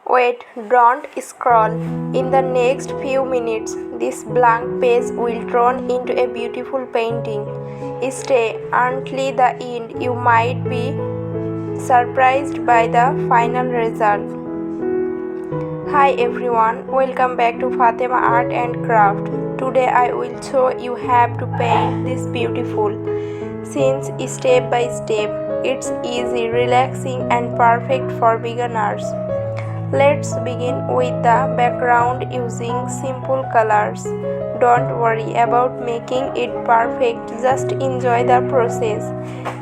Wait, don't scroll. In the next few minutes, this blank page will turn into a beautiful painting. Stay until the end. You might be surprised by the final result. Hi everyone, welcome back to Fatema Art and Craft. Today I will show you how to paint this beautiful scenes step by step. It's easy, relaxing and perfect for beginners. Let's begin with the background using simple colors. Don't worry about making it perfect, just enjoy the process.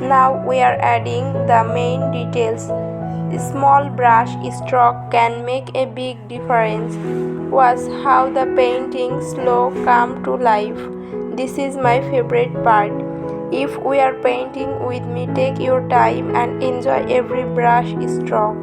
Now we are adding the main details. A small brush stroke can make a big difference. Watch how the painting slow come to life. This is my favorite part. If we are painting with me, take your time and enjoy every brush stroke.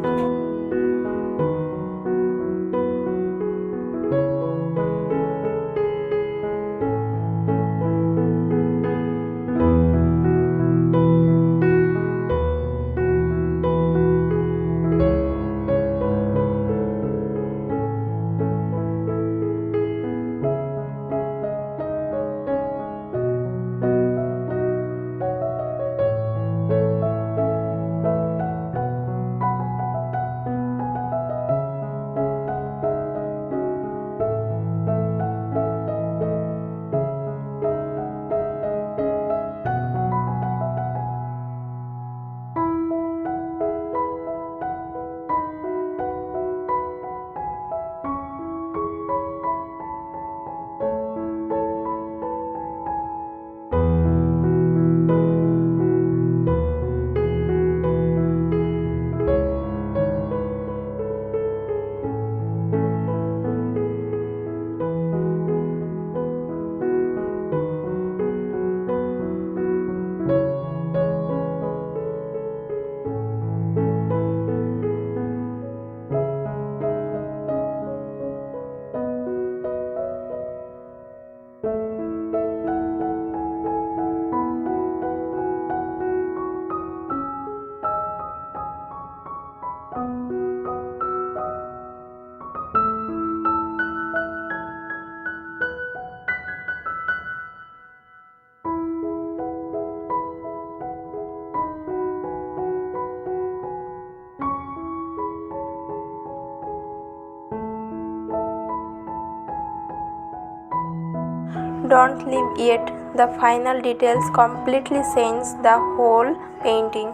Don't leave yet. The final details completely change the whole painting.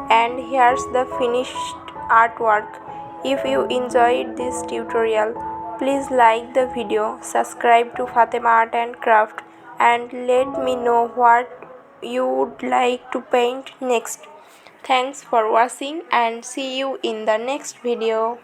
And here's the finished artwork. If you enjoyed this tutorial, please like the video, subscribe to Fatema Art and Craft, and let me know what you would like to paint next. Thanks for watching and see you in the next video.